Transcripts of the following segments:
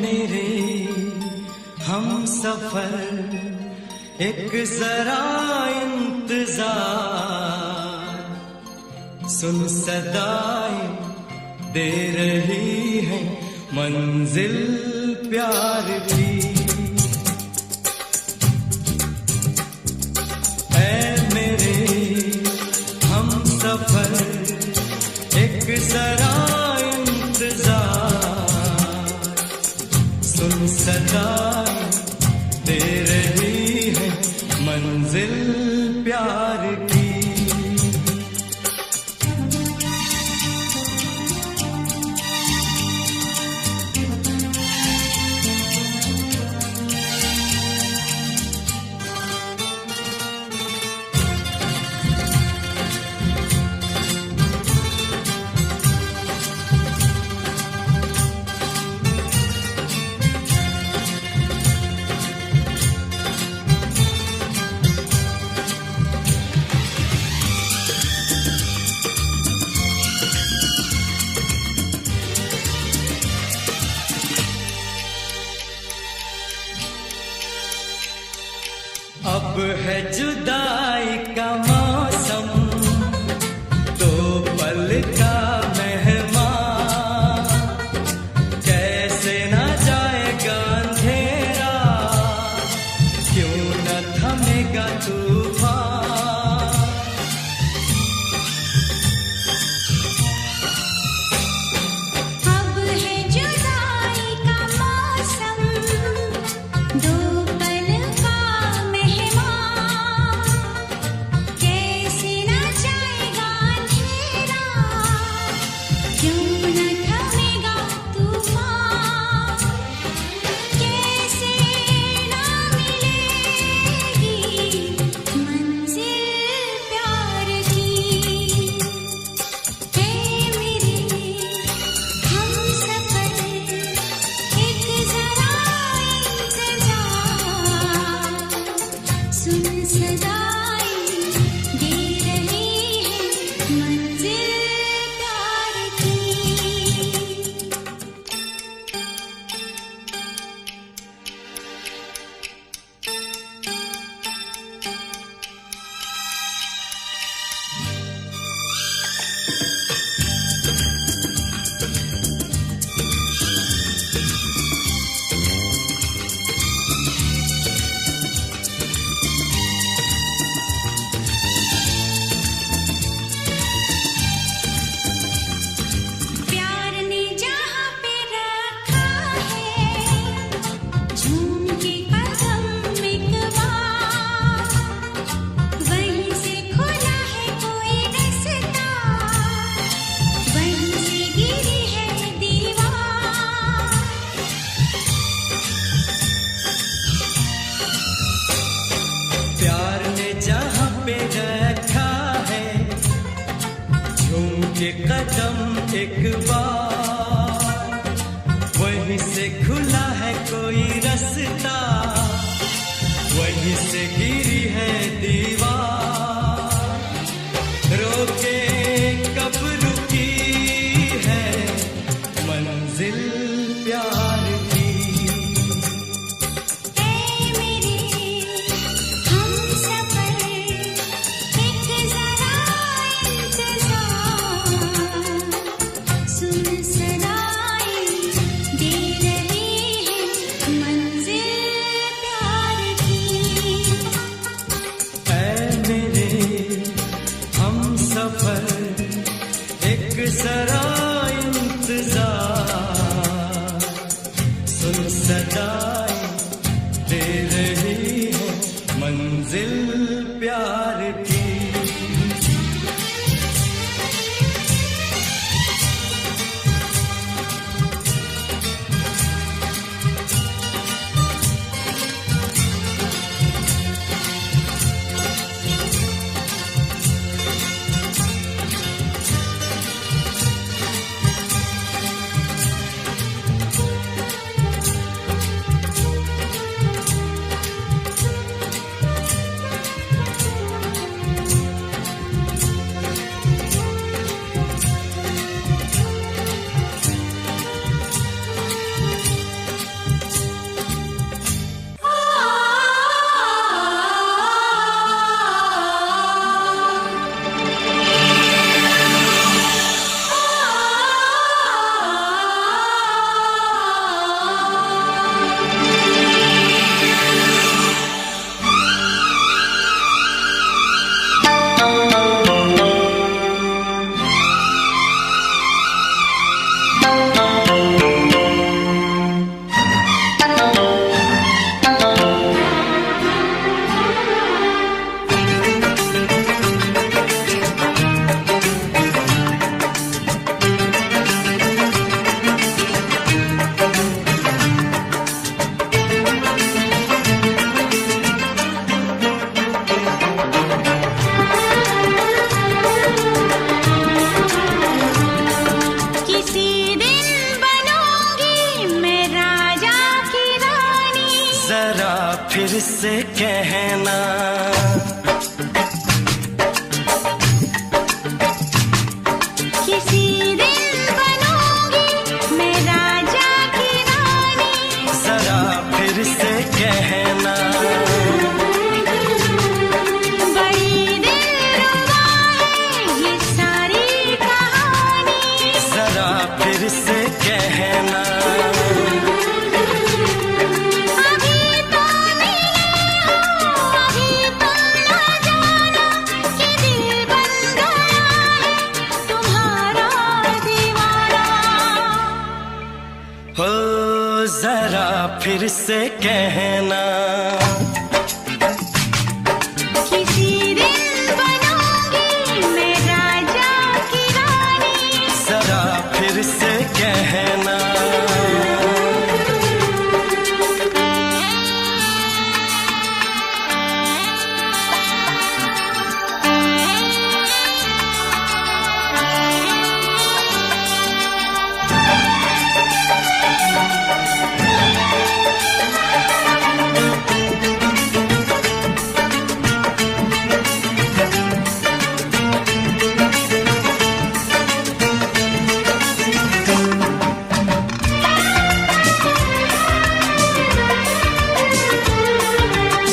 मेरे हम सफर एक जरा इंतजार, सुन सदाएं दे रही है मंजिल प्यार की। ऐ मेरे हम सफर एक जरा इंतजार, सुन सदाएं दे रही है मंजिल प्यार की। अब है जुदाई का मौसम, दो पल का मेहमान, कैसे ना जाएगा अंधेरा, क्यों न थमेगा तूफान। अब है जुदाई का मौसम, दो कदम एक बार, वहीं से खुला है कोई रास्ता, वहीं से गिरी है दीवार, रोके कब रुकी है मंजिल प्यार की। जरा इंतजार, सुन सदाएं दे रही है मंजिल प्यार की। फिर से कहना। किसी दिन बनूंगी मैं राजा की रानी, जरा फिर से कहना। बड़ी दिलरुबा है ये सारी कहानी, जरा फिर से कहना। अभी तो मिले हो, अभी तुम ना जाना कि दिल बन गया है तुम्हारा दीवाना। हो जरा फिर से कहना। किसी दिन बनूंगी मैं राजा की रानी, जरा फिर से कहना।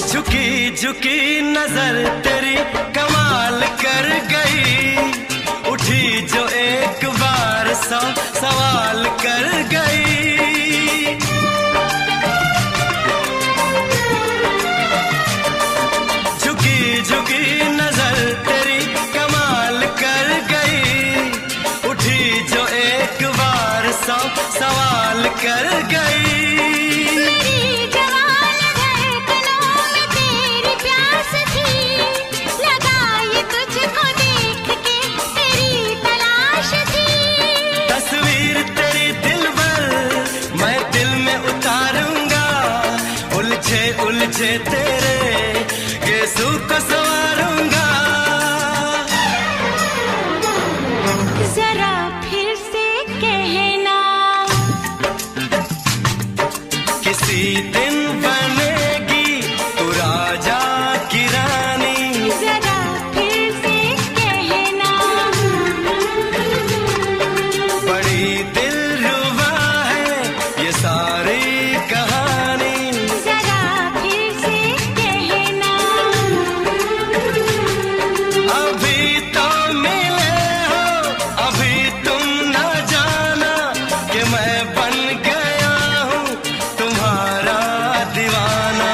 झुकी झुकी नजर तेरी कमाल कर गई, उठी जो एक बार सौ सवाल कर गई। झुकी झुकी नजर तेरी कमाल कर गई, उठी जो एक बार सौ सवाल कर गई। मेरी जवान धड़कनों में तेरी प्यास थी, लगाई तुझको देख के तेरी तलाश थी। तस्वीर तेरी दिलबर मैं दिल में उतारूंगा, उलझे उलझे तेरे गेसू को संवारूंगा। जरा फिर से कहना, किसी दिन बनेगी तू राजा की रानी, जरा फिर से कहना। बड़ी दिलरुबा है ये सारी कहानी। जरा फिर से कहना, अभी तो मिले हो, अभी तुम ना जाना कि मैं बन गया हूँ तुम्हारा दीवाना।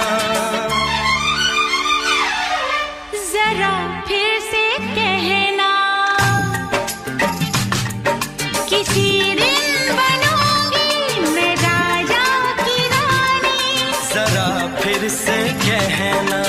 जरा फिर से कहना, किसी दिन बनूंगी मैं राजा की रानी, जरा फिर से कहना।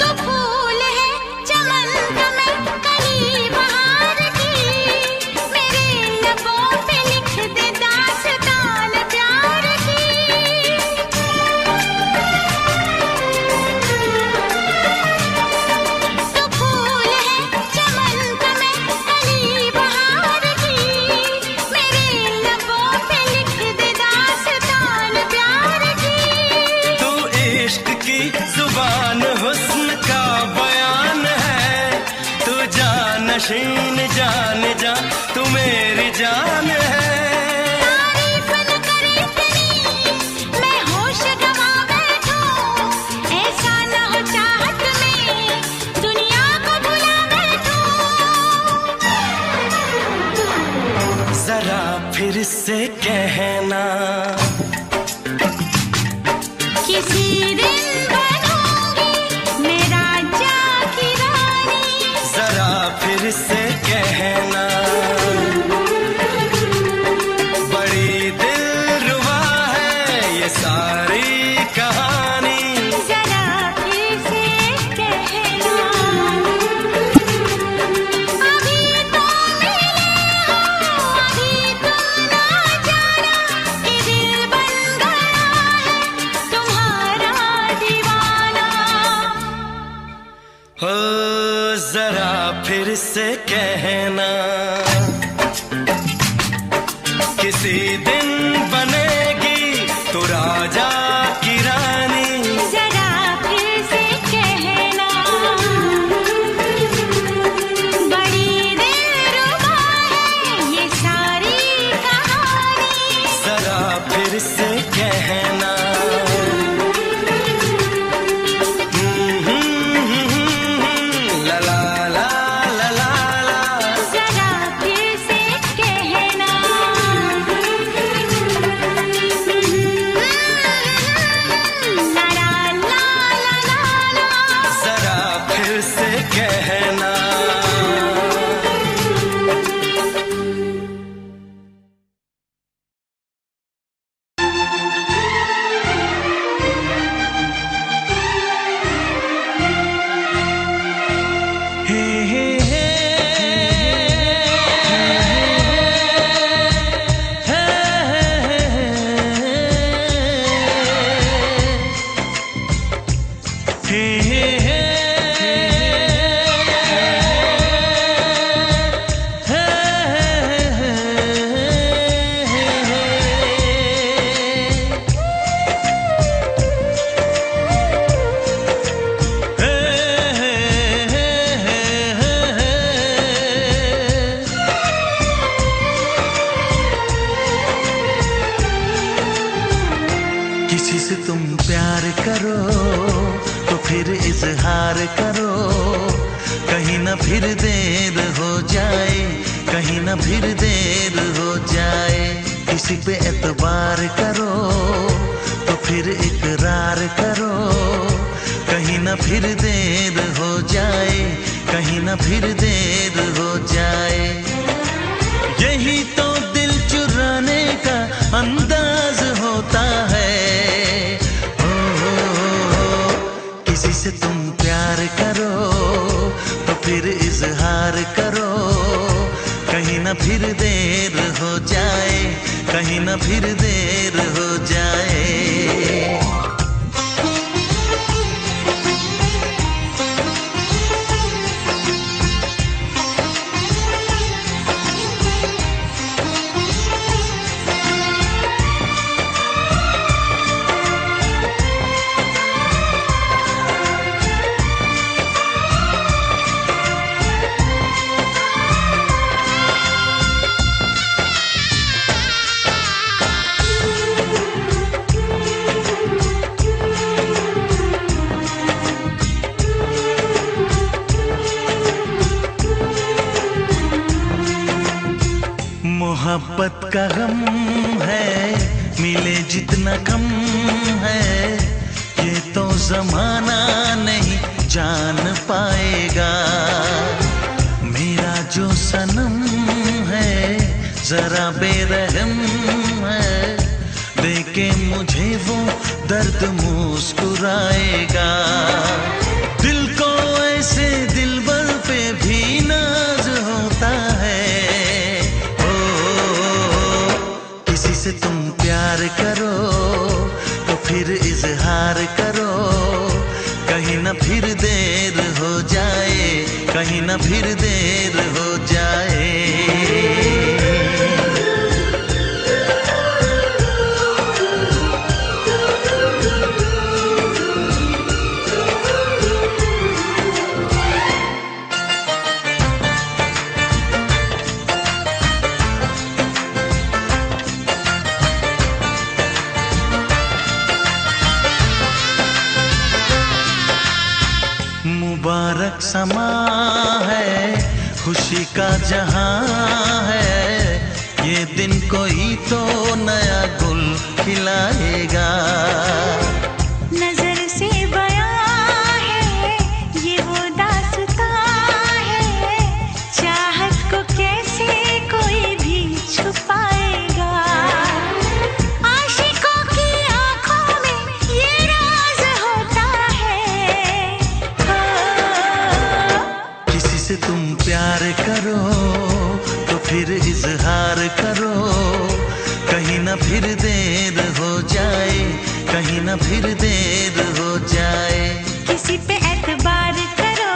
तो फूल है चमन का मैं कली बहार की, मेरे लबों पे लिख दे दास्तान प्यार की। तो फूल है चमन का मैं कली बहार की, मेरे लबों पे लिख दे दास्तान प्यार की। तू इश्क की जुबान हुस्न का बयान है, तू जानशीन जान जा तू मेरी जान है। तारीफ न करे तेरी मैं होश गवा बैठूं, ऐसा न हो चाहत में दुनिया को भुला बैठूं। जरा फिर से कहना, किसी दिन बनूंगी मैं राजा की रानी, जरा फिर से कहना। बड़ी हो जरा फिर से कहना, किसी दिन बनेगी तू राजा की रानी। जरा फिर से कहना, बड़ी दिलरुबा है ये सारी कहानी। जरा फिर से कहना, किसी से तुम प्यार करो तो फिर इजहार करो, कहीं ना फिर देर हो जाए, कहीं ना फिर देर हो जाए। किसी पे एतबार करो तो फिर इकरार करो, कहीं ना फिर देर हो जाए, कहीं ना फिर देर हो जाए। यही तो दिल चुराने का अंदाज होता है। किसी से तुम प्यार करो तो फिर इजहार करो, कहीं ना फिर देर हो जाए, कहीं ना फिर देर हो जाए। मोहब्बत का गम है, मिले जितना कम है, ये तो जमाना नहीं जान पाएगा। मेरा जो सनम है जरा बेरहम है, देखे मुझे वो दर्द मुस्कुराएगा। दिल को ऐसे दिलबर पे भी नाज होता है। किसी से तुम प्यार करो तो फिर इजहार करो, कहीं ना फिर देर हो जाए, कहीं ना फिर देर हो जाए। मुबारक समा है, खुशी का जहां है, ये दिन कोई तो नया गुल खिलाएगा। नजर से बयां है ये वो दास्तां है, चाहत को कैसे कोई भी छुपाएगा। आशिकों की आंखों में ये राज होता है। किसी से तुम प्यार करो तो फिर इजहार करो, कहीं ना फिर देर हो जाए, कहीं ना फिर देर हो जाए। किसी पे एतबार करो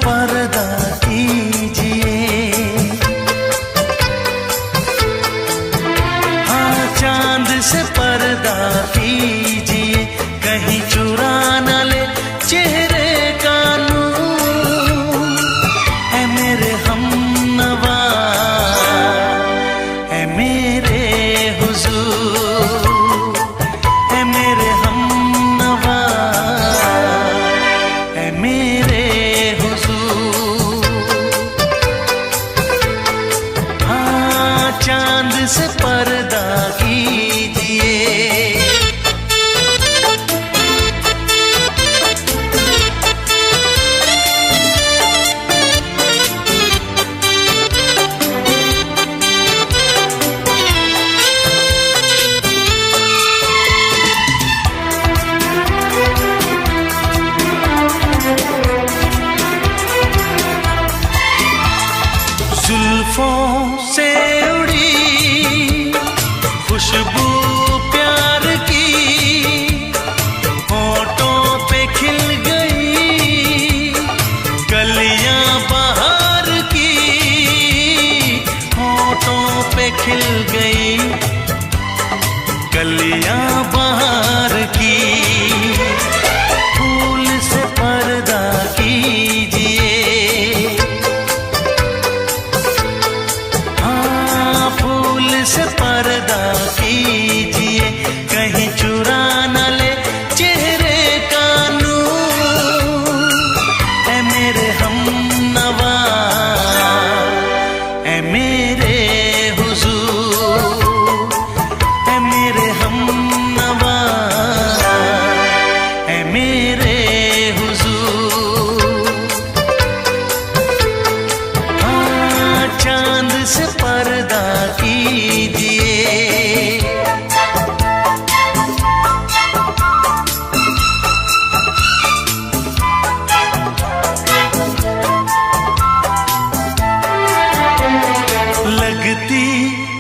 पर्दा कीजिए, हाँ चांद से पर्दा कीजिए, कहीं चुरा न ले चेहरे का नूर। है मेरे हमनवा, है मेरे हुजूर, है मेरे हमनवा, है मेरे हुजूर। हाँ चांद से पर्दा कीजिए। जुल्फों से उड़ी खुशबू प्यार की, होठों पे खिल गई कलियां बहार की, होठों पे खिल गई कलियां बहार की। फूल से पर्दा कीजिए, से पर्दा कीजिए, कहीं चुरा न ले चेहरे का नूर। है मेरे हमनवा, है मेरे हुजूर, है मेरे हमनवा, है मेरे हुजूर। हाँ चांद से पर्दा कीजिए। लगती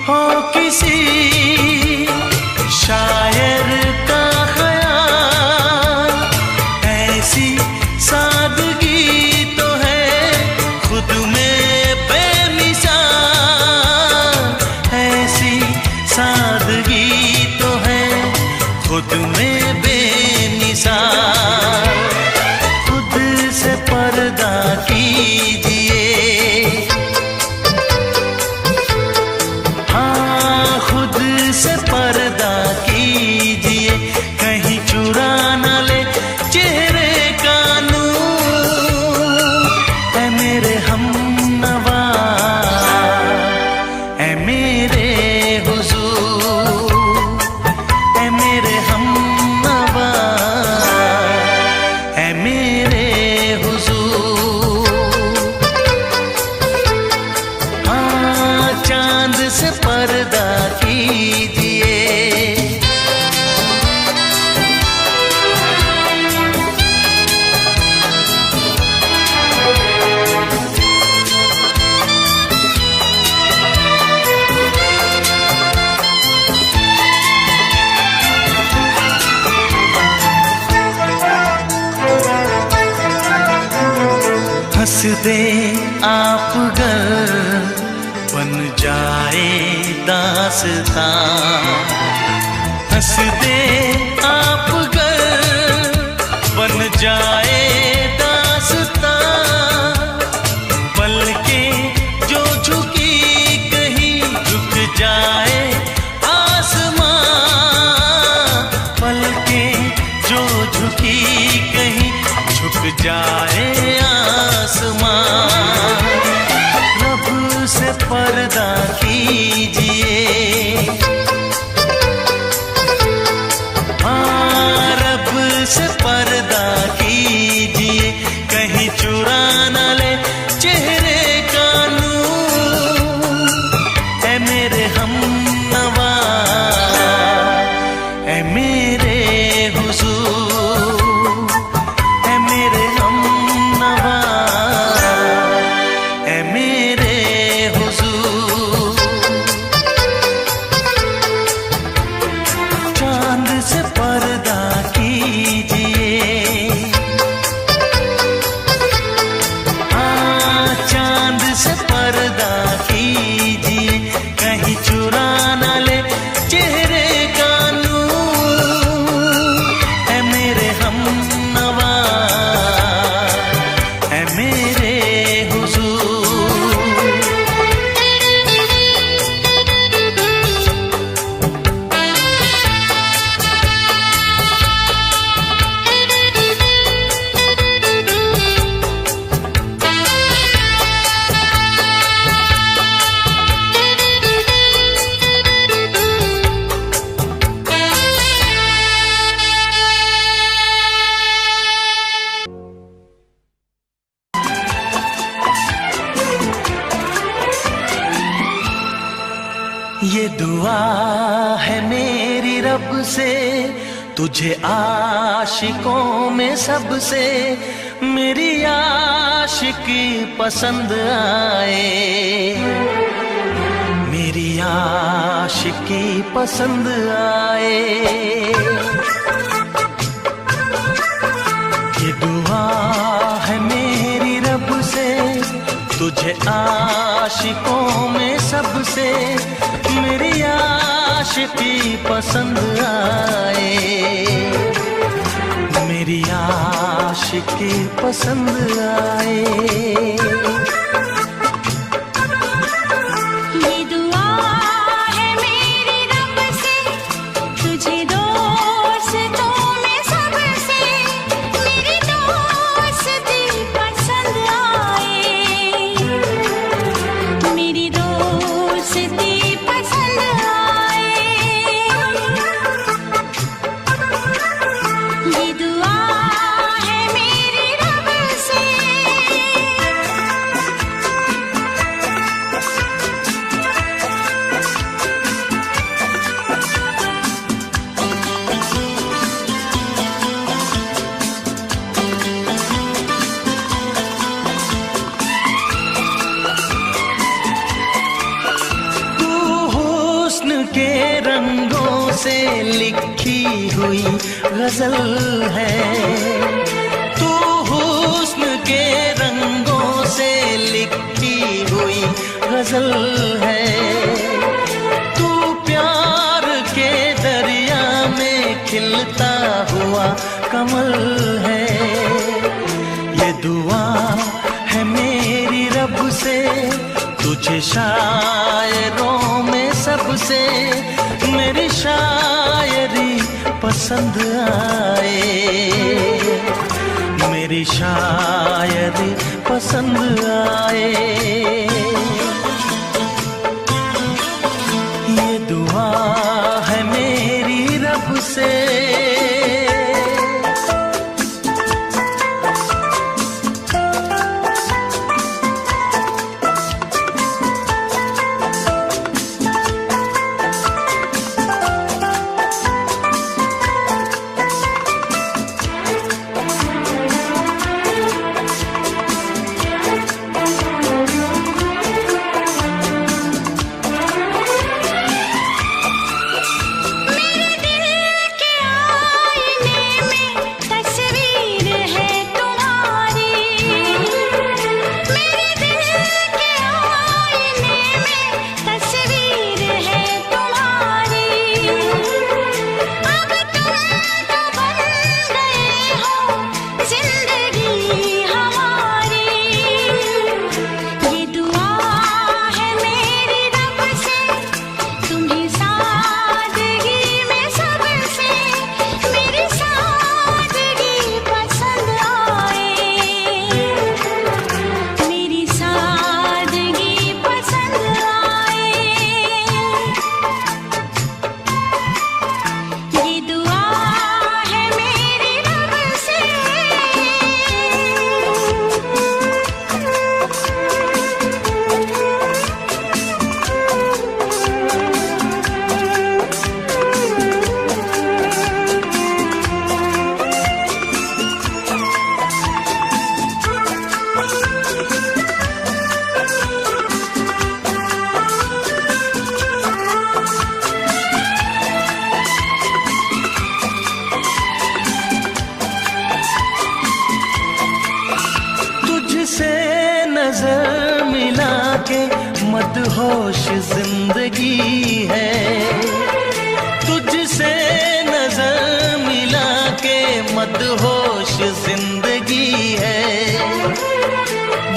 हो किसी शायर का ख्याल, ऐसी सादगी तो है खुद में बेमिसाल, ऐसी सादगी तो है खुद में बेमिसाल। खुद से पर्दा कीजिए, हाँ खुद से पर्दा कीजिए, कहीं चुरा न ले चेहरे का नूर। है मेरे हमनवा, है मेरे हुजूर, है मेरे हमनवा, है मेरे हुजूर। हाँ चांद से पर्दा कीजिए। हंस दे आप गर बन जाए दास्तां, हंस दे आप गर बन जाए दास्तां। पलकें जो झुकी कहीं झुक जाए आसमां, पलकें जो झुकी कहीं झुक जाए आसमां। रब से पर्दा कीजिए, हाँ रब से पर्दा कीजिए, कहीं चुरा न ले चेहरे का नूर। है मेरे हमनवा, है मेरे हुजूर, है मेरे हम से, तुझे आशिकों में सबसे मेरी आशिकी पसंद आए, मेरी आशिकी पसंद आए। ये दुआ है मेरी रब से, तुझे आशिकों में सबसे मेरी आशिकी पसंद आए, मेरी आशिकी पसंद आए। के रंगों से लिखी हुई गजल है, तू हुस्न के रंगों से लिखी हुई गजल है, तू प्यार के दरिया में खिलता हुआ कमल है। ये दुआ है मेरी रब से, तुझे शायरों में सबसे मेरी शायरी पसंद आए, मेरी शायरी पसंद आए। ये दुआ है मेरी रब से। नजर मिला के मदहोश जिंदगी है, तुझसे नजर मिला के मदहोश जिंदगी है।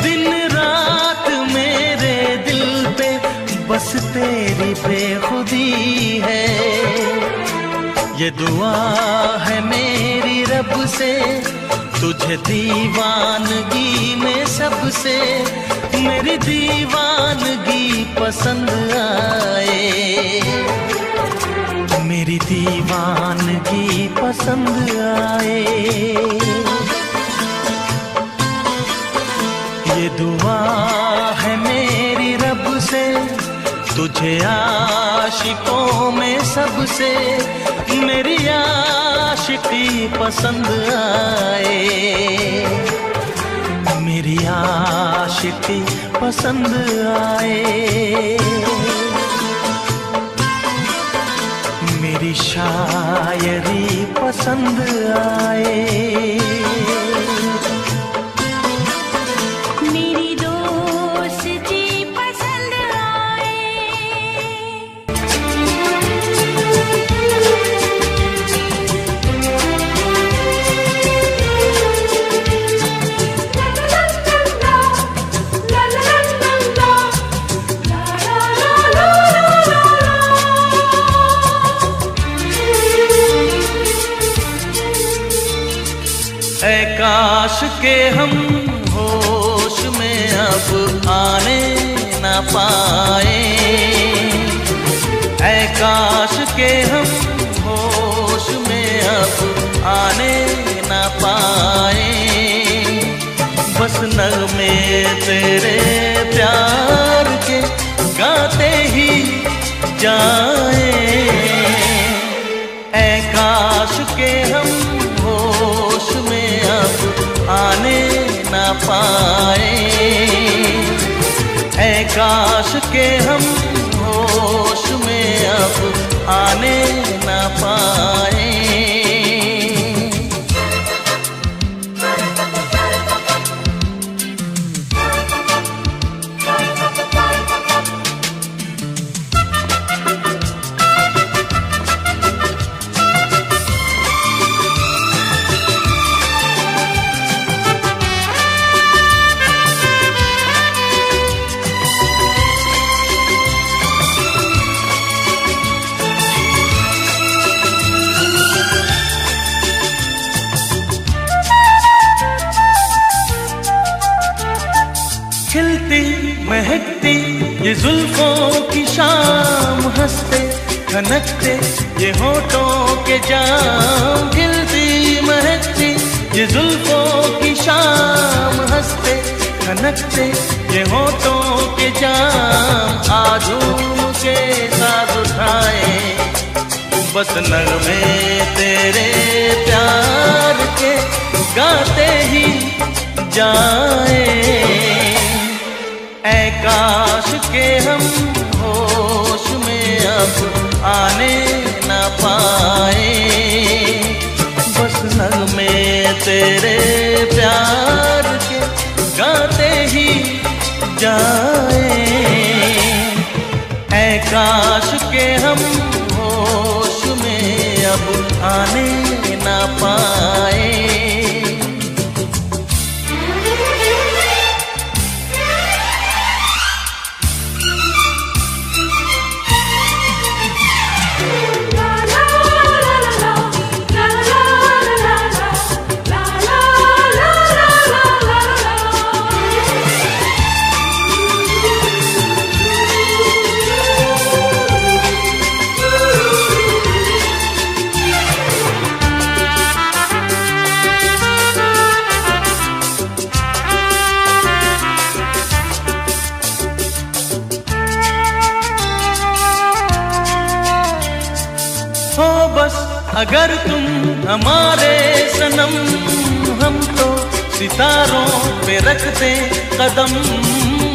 दिन रात मेरे दिल पे बस तेरी बेखुदी है। ये दुआ है मेरी रब से, तुझे दीवानगी में सबसे मेरी दीवानगी पसंद आए, मेरी दीवानगी पसंद आए। ये दुआ है मेरी रब से, तुझे आशिकों में सबसे मेरी आशिकी पसंद आए, मेरी आशिकी पसंद आए, मेरी शायरी पसंद आए, मेरी दोस्ती पसंद आए। ऐ काश के हम होश में अब आने न पाए, ऐ काश के हम होश में अब आने न पाए, बस नगमे तेरे प्यार के गाते ही जाए, ऐ काश के हम होश में अब आने न पाए, ऐ काश के हम होश में अब आने न पाए। खिलती महकती ये जुल्फों की शाम, हंसते खनकते ये होठों के जाम, खिलती महकती ये जुल्फों की शाम, हंसते खनकते ये होठों के जाम, आजूम के साथ उठाए बस नगमे तेरे प्यार के गाते ही जाए, ऐ काश के हम होश में अब आने न पाए, बस नगमे तेरे प्यार के गाते ही जाए, ऐ काश के हम होश में अब आने न पाए। हो बस अगर तुम हमारे सनम, हम तो सितारों पे रखते कदम,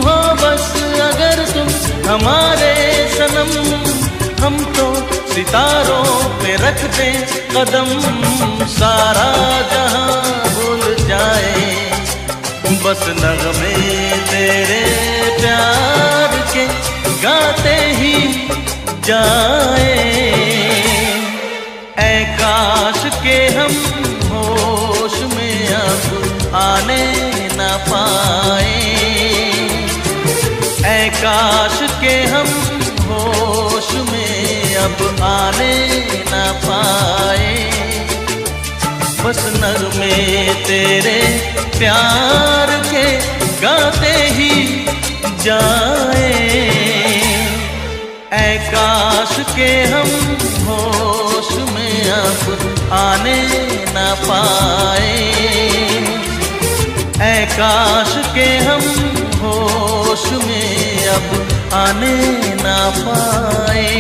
हो बस अगर तुम हमारे सनम, हम तो सितारों पे रखते कदम, सारा जहां भूल जाए बस नगमे तेरे प्यार के गाते ही जाए, ऐ काश के हम होश में अब आने न पाए, ऐ काश के हम होश में अब आने न पाए, बस नगमे तेरे प्यार के गाते ही जाए, ऐ काश के हम होश में अब आने न पाए, ऐ काश के हम होश में अब आने ना पाए।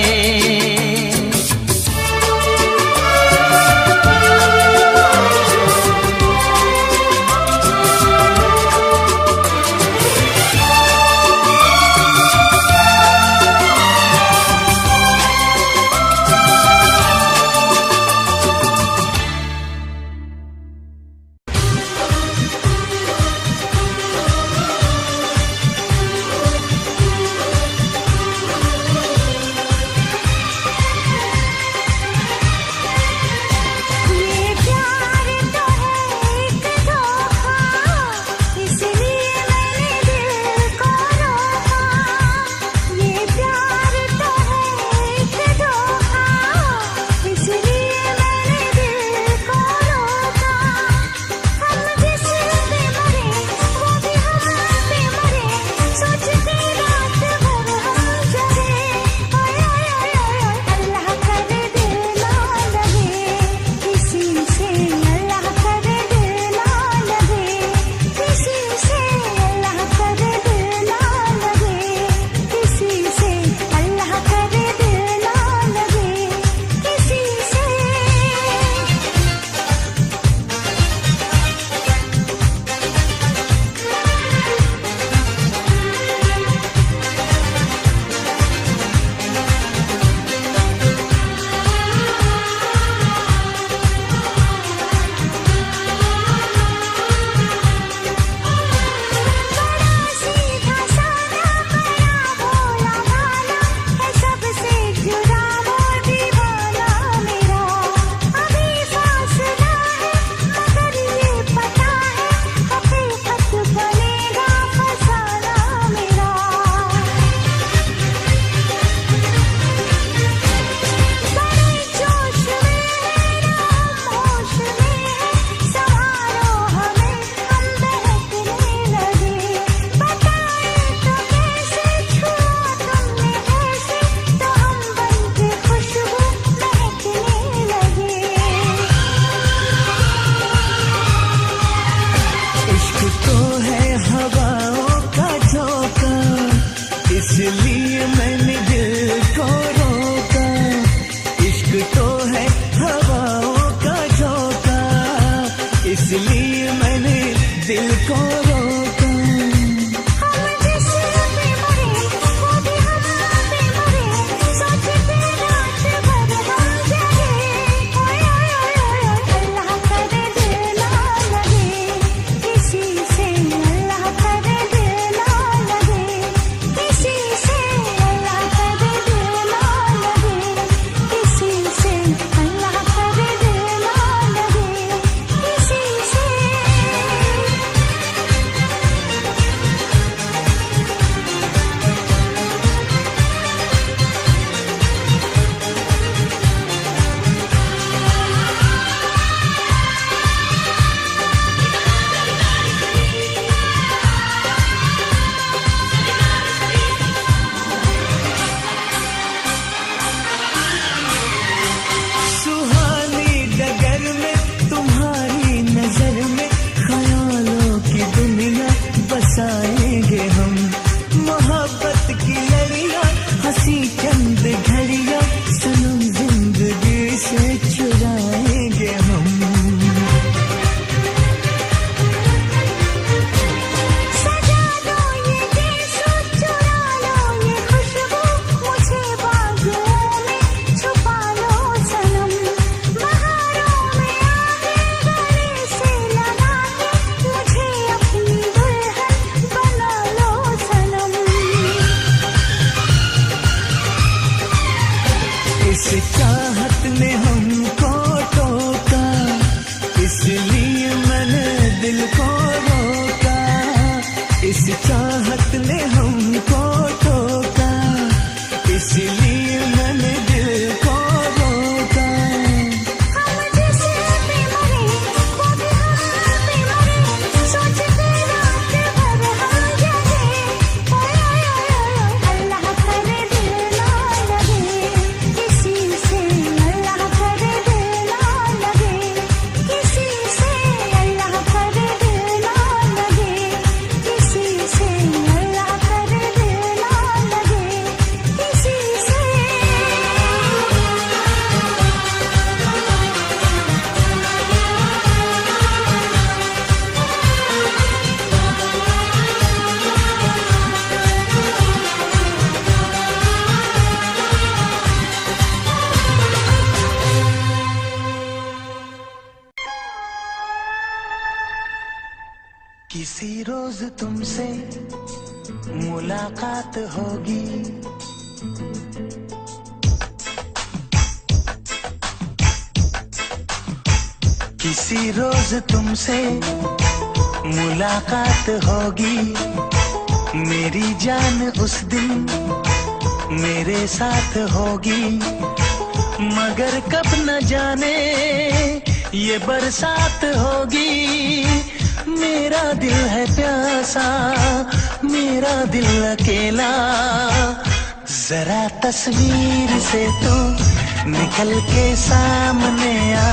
किसी रोज तुमसे मुलाकात होगी, किसी रोज तुमसे मुलाकात होगी। मेरी जान उस दिन मेरे साथ होगी, मगर कब न जाने ये बरसात होगी। मेरा दिल है प्यासा, मेरा दिल अकेला, जरा तस्वीर से तू निकल के सामने आ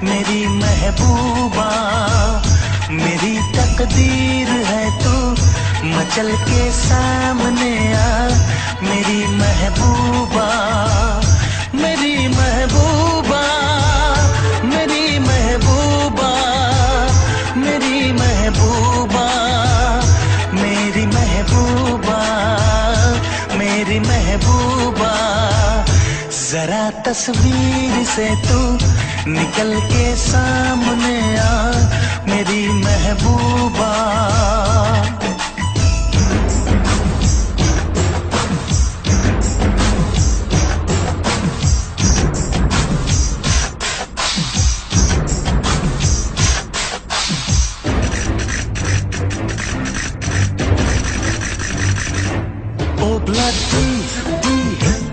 मेरी महबूबा। मेरी तकदीर है तू मचल के सामने आ मेरी महबूबा। मेरी महबूबा, मेरी महबूबा, मेरी महबूबा, मेरी महबूबा, मेरी महबूबा। जरा तस्वीर से तू निकल के सामने आ मेरी महबूबा। Obla di di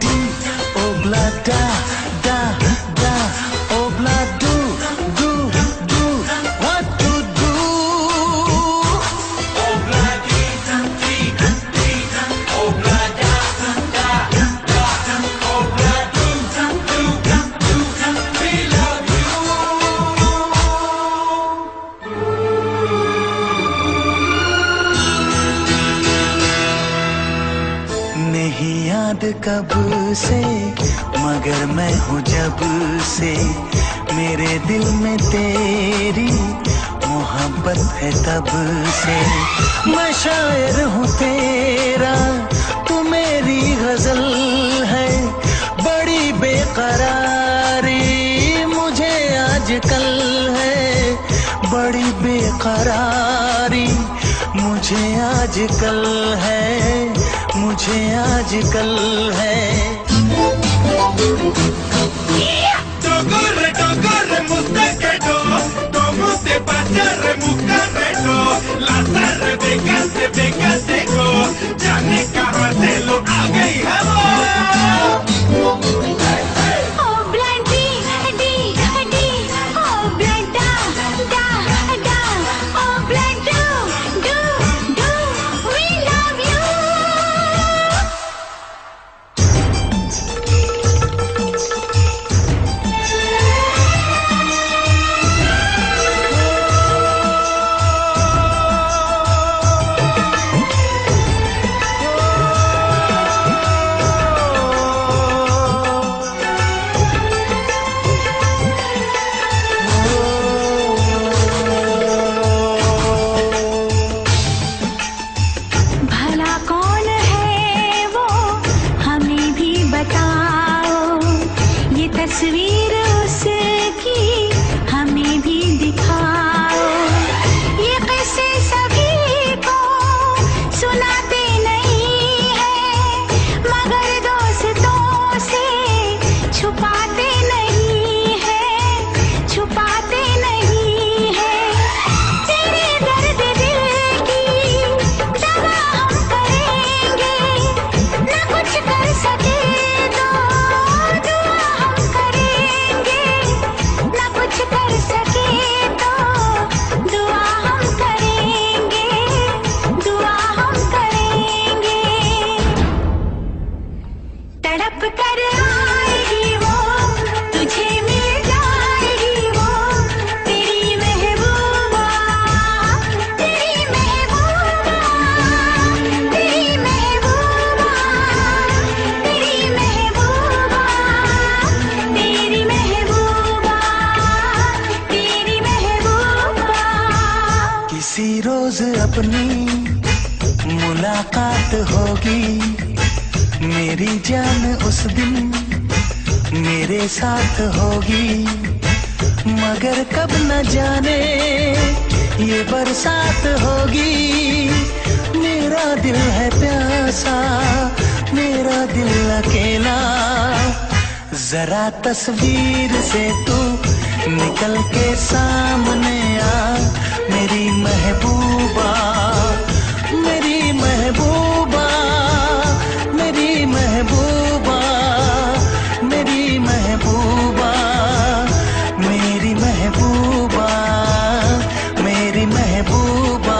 di, obla da da da, obla do do do, what to do? Obla di di di, obla da da da, obla do do do, we love you. नहीं याद कब से मगर मैं हूँ जब से, मेरे दिल में तेरी मोहब्बत है तब से। मैं शायर हूँ तेरा, तू मेरी गजल है। बड़ी बेकरारी मुझे आजकल है, बड़ी बेकरारी मुझे आजकल है, मुझे आजकल है। Togorre, togorre, mustaquedo, como te pasa, remucarredo, la tarde de go, ya ne carratelo, haga y jabo. Oh Blandy, di di, oh Blanda, da da, oh Blanda, do, we love you. भला कौन है वो हमें भी बताओ, ये तस्वीर उसकी हमें भी दिखाओ। ये किस्से सभी को सुनाते नहीं है, मगर दोस्तों से छुपाते नहीं है, छुपाते नहीं है। तेरे दर्द दिल की दवा हम करेंगे, न कुछ कर सके तो दुआ हम करेंगे, न कुछ कर सके तो दुआ हम करेंगे, दुआ हम करेंगे। तड़प कर आएगी वो, तुझे मिल जाएगी वो, तेरी महबूबा, तेरी महबूबा, तेरी महबूबा, तेरी महबूबा, तेरी महबूबा, तेरी महबूबा। किसी रोज अपनी मुलाकात होगी, मेरी जान उस दिन मेरे साथ होगी, मगर कब न जाने ये बरसात होगी। मेरा दिल है प्यासा, मेरा दिल अकेला। जरा तस्वीर से तू निकल के सामने आ, मेरी महबूबा, मेरी महबूबा, मेरी महबूबा, मेरी महबूबा, मेरी महबूबा, मेरी महबूबा।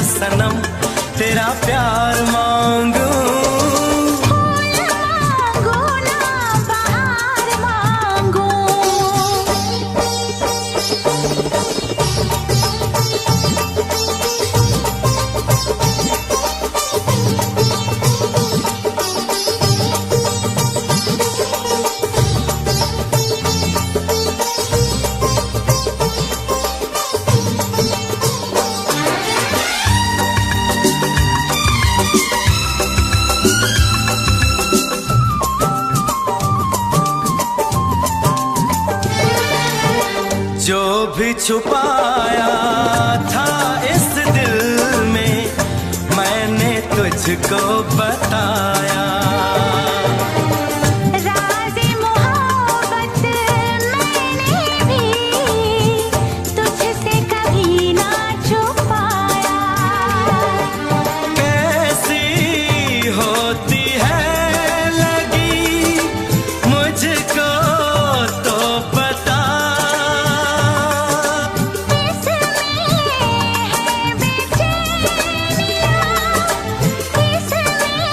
सनम तेरा प्यार मांगू। फूल मांगो ना बहार मांगो। जो भी छुपाया था इस दिल में मैंने तुझको बताया। राज़े मोहब्बत मैंने भी तुझसे कभी ना छुपाया। कैसी होती है लगी मुझको तो पता। इसमें है बेचैनियाँ, इसमें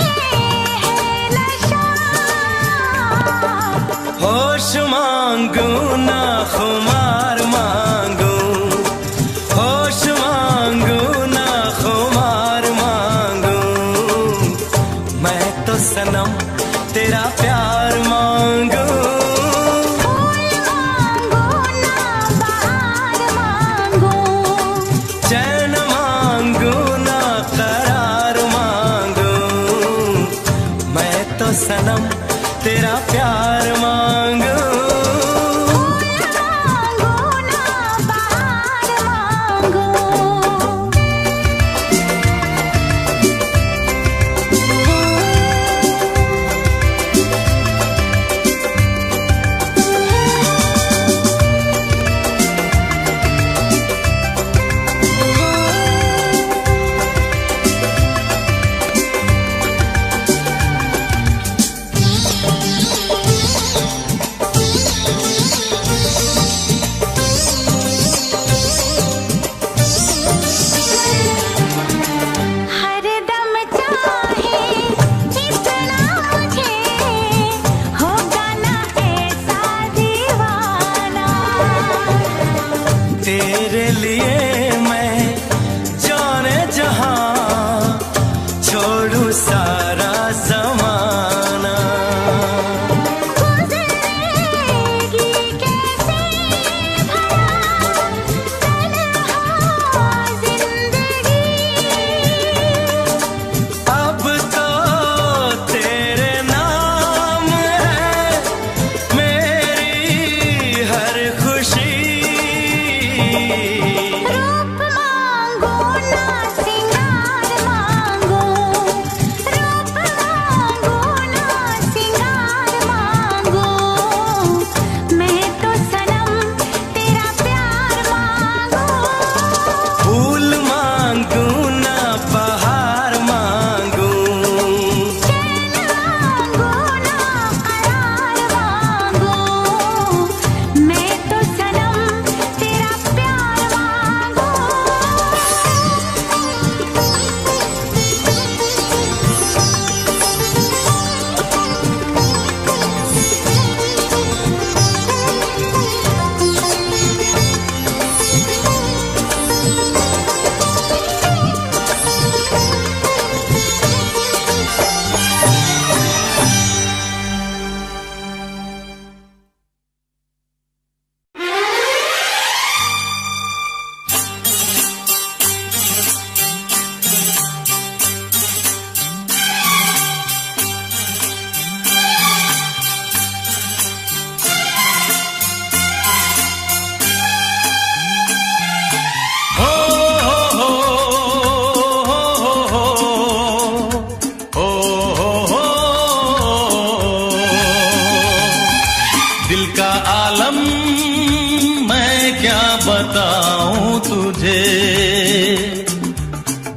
बताऊं तुझे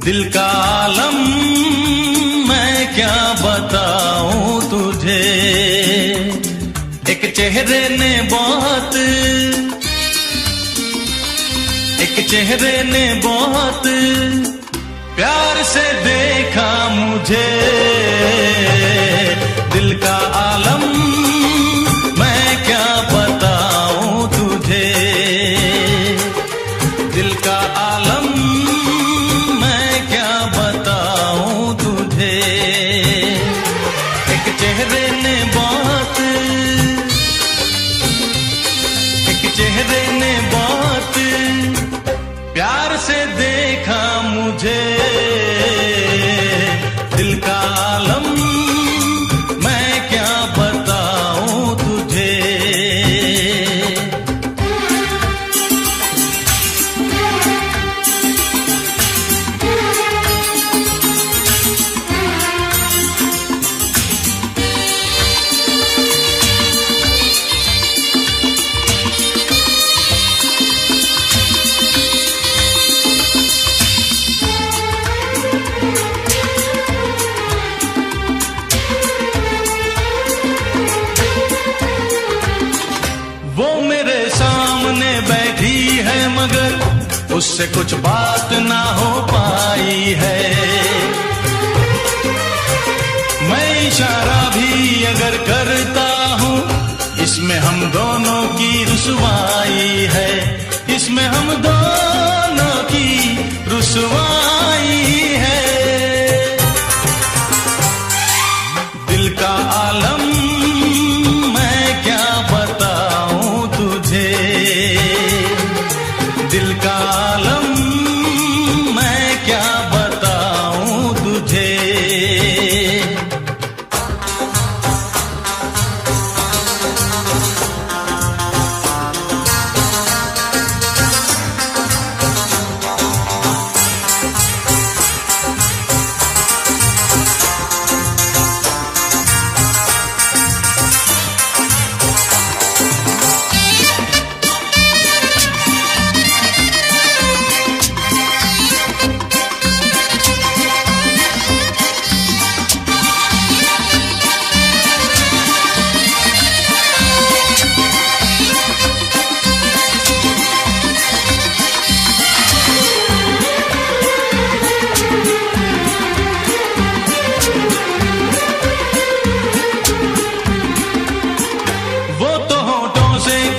दिल का आलम मैं क्या बताऊं तुझे। एक चेहरे ने बहुत प्यार से देखा मुझे। दिल का आलम मैं क्या बताऊं तुझे। दिल का आलम मैं क्या बताऊं तुझे। एक चेहरे ने बहुत प्यार से देखा मुझे। दिल का आलम मैं क्या बताऊं तुझे। उससे कुछ बात ना हो पाई है। मैं इशारा भी अगर करता हूँ इसमें हम दोनों की रुसवाई है। इसमें हम दोनों की रुसवाई है। दिल का आलम मैं क्या बताऊं तुझे। दिल का आलम मैं क्या बताऊं तुझे।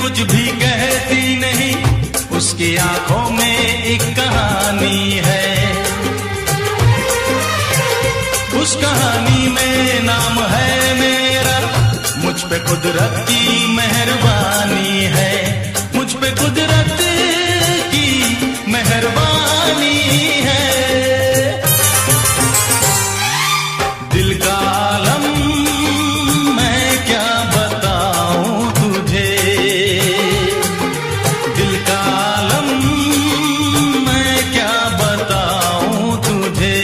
कुछ भी कहती नहीं उसकी आंखों में एक कहानी है। उस कहानी में नाम है मेरा। मुझ पे कुदरत की मेहरबानी है। मुझ पे कुदरत की मेहरबानी है। दिल का आलम मैं क्या बताऊं तुझे। दिल का आलम मैं क्या बताऊं तुझे।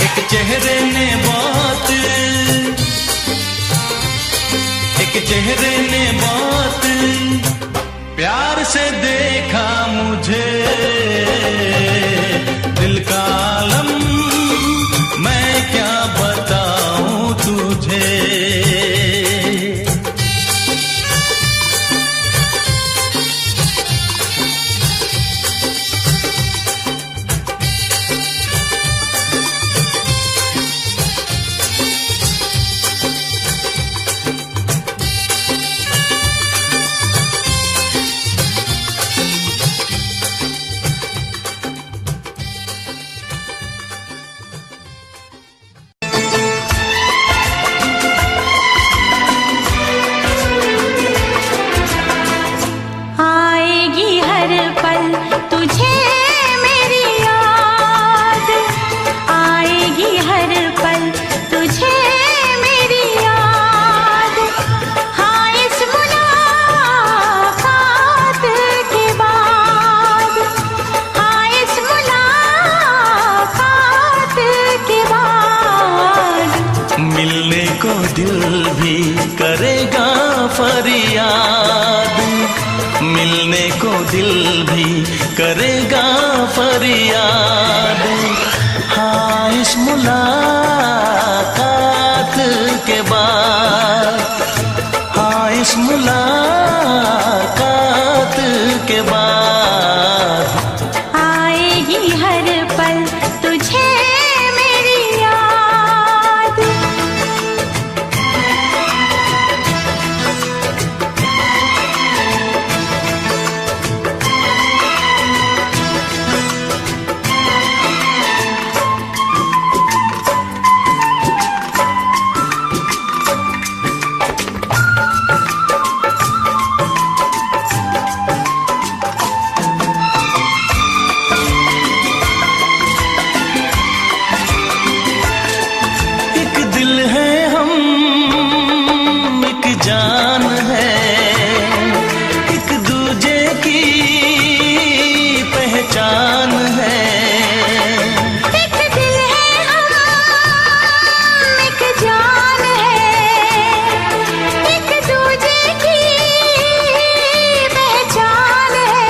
एक चेहरे ने बहुत प्यार से देखा मुझे। दिल का आलम मैं क्या बताऊं तुझे। करेगा फरियाद। हाँ, इस मुलाकात के बाद, हाँ, इस मुलाकात के बाद आएगी हर पल तुझे मेरी याद। एक दिल है हम, एक जान है, एक दूजे की पहचान है। एक दिल है हम, एक जान है, एक दूजे की पहचान है।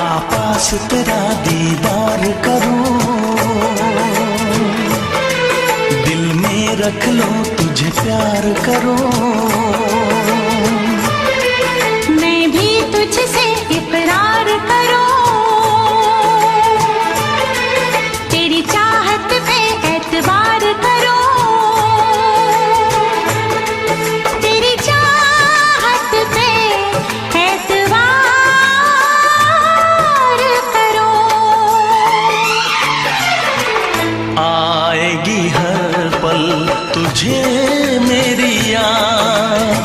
आपास तेरा दीदार करूं, दिल में रख लो तुझे प्यार करूं। मैं भी तुझसे इकरार करूं, तेरी चाहत पे एतबार करूं, तेरी चाहत पे एतबार करूं। आएगी हर पल तुझे मेरी याद।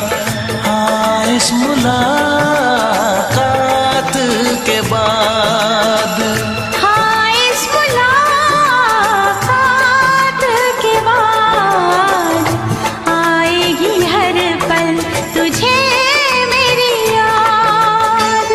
हाँ, इस मुलाकात के बाद, हाँ, इस मुलाकात के बाद आएगी हर पल तुझे मेरी याद।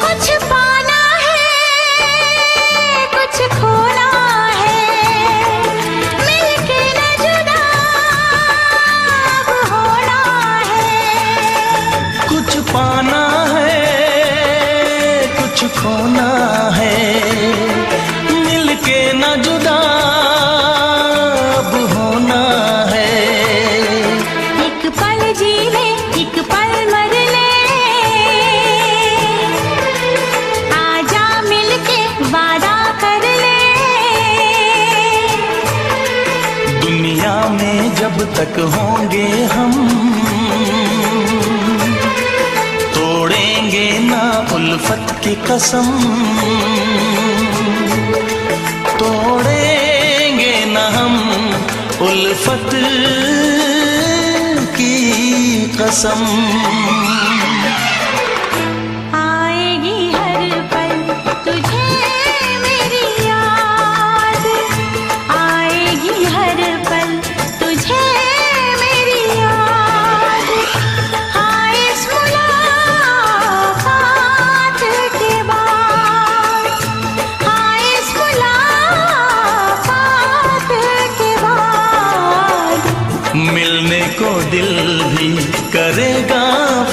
कुछ पाना है, कुछ खोना है, मिलके न जुदा अब होना है। कुछ पाना है, कुछ खोना है, मिलके न जुदा अब होना है। एक पल जी ले, एक पल मर ले, आजा मिलके वादा कर ले। दुनिया में जब तक होंगे हम, तोड़ेंगे ना उल्फत की कसम, तोड़ेंगे ना हम उल्फत की कसम। आएगी हर पल तुझे मेरी याद, आएगी हर पल तुझे मेरी याद। हाँ, इस मुलाकात के बाद, हाँ, इस मुलाकात के बाद मिलने को दिल भी करेगा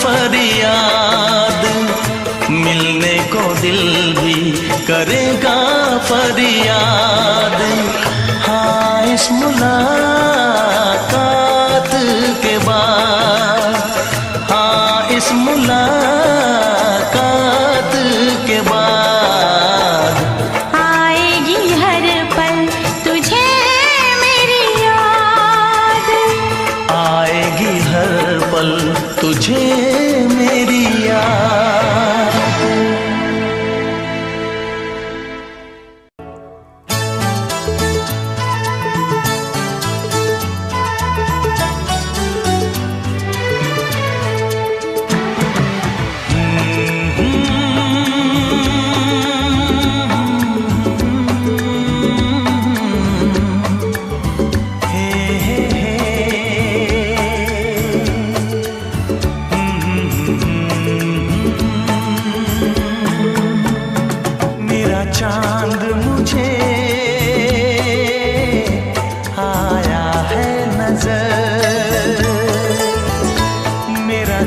फरियाद, मिलने को दिल भी करेगा फरियाद। हाँ, इस मुलाकात के बाद, हाँ, इस मुलाकात के बाद आएगी हर पल तुझे मेरी याद। आएगी हर पल तुझे मेरी याद।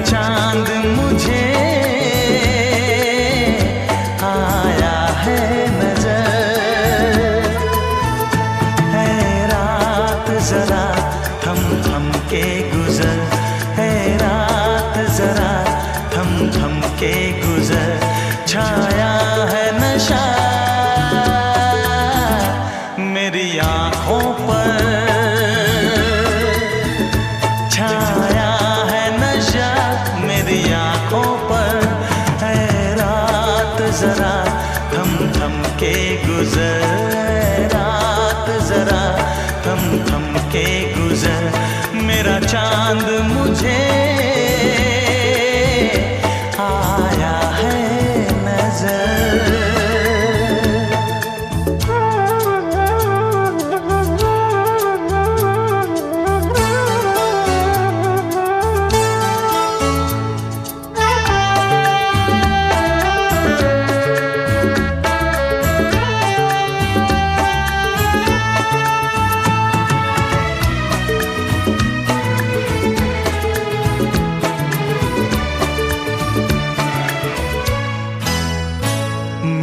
चांद मुझे आया है नजर। है रात जरा थम थम के गुजर, है रात जरा थम थम के गुजर। छाया है नशा मेरी आँखों पर, छाया है नशा मेरी आँखों पर। है रात जरा थम थम के गुजर, है रात जरा थम थम के गुजर। मेरा चांद मुझे आया है नजर।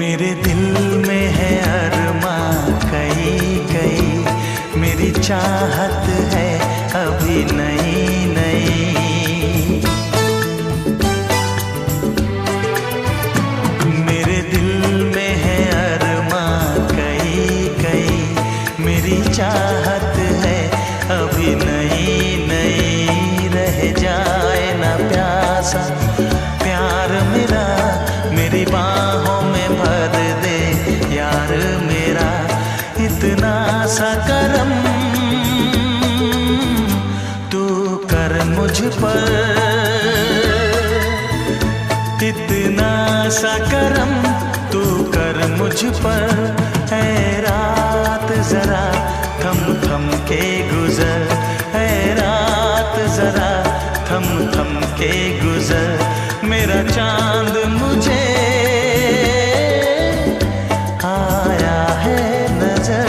मेरे दिल में है अरमां कई कई, मेरी चाहत है अभी नई नई। मेरे दिल में है अरमां कई कई, मेरी चाहत है अभी नई नई। रह जाए ना प्यासा प्यार मेरा, मेरी बाहों में भर दे यार मेरा। इतना सा करम तू कर मुझ पर, इतना सा करम तू कर मुझ पर। है रात जरा थम थम के गुजर, है रात जरा थम थम के गुजर। मेरा चांद मुझे आया है नजर।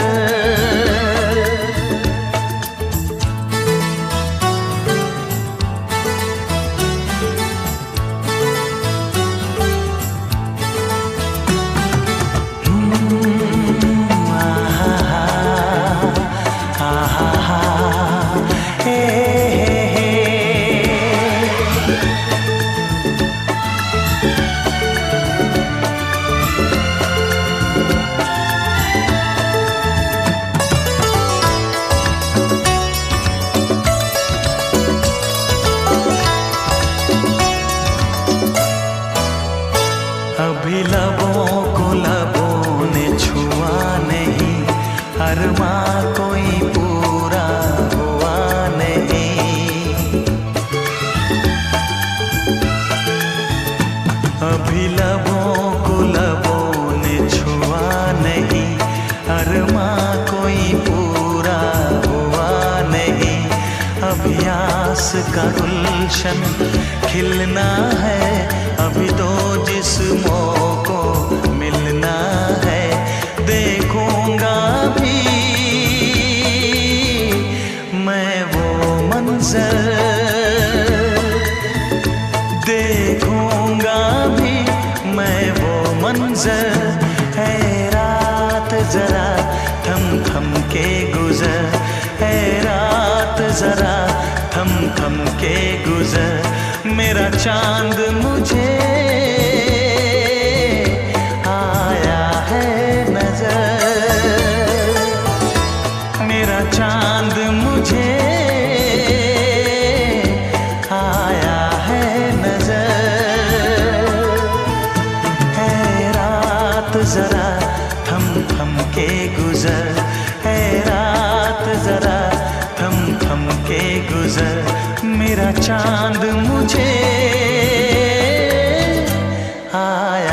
अभी लबों को लबों ने छुआ नहीं, अरमां कोई पूरा हुआ नहीं। अभी लबों को लबों ने छुआ नहीं, अरमां कोई पूरा हुआ नहीं। अभी आस का गुलशन खिलना है, अभी तो जिस्मों को मिलना है। देखूंगा भी मैं वो मंजर, देखूंगा भी मैं वो मंजर। है रात जरा थम थम के गुजर, है रात जरा थम थम के गुजर। मेरा चांद मुझे आया है नजर, मेरा चांद मुझे आया है नजर। है रात जरा थम थम के गुजर, है रात जरा थम थम के गुजर। मेरा चांद मुझे आया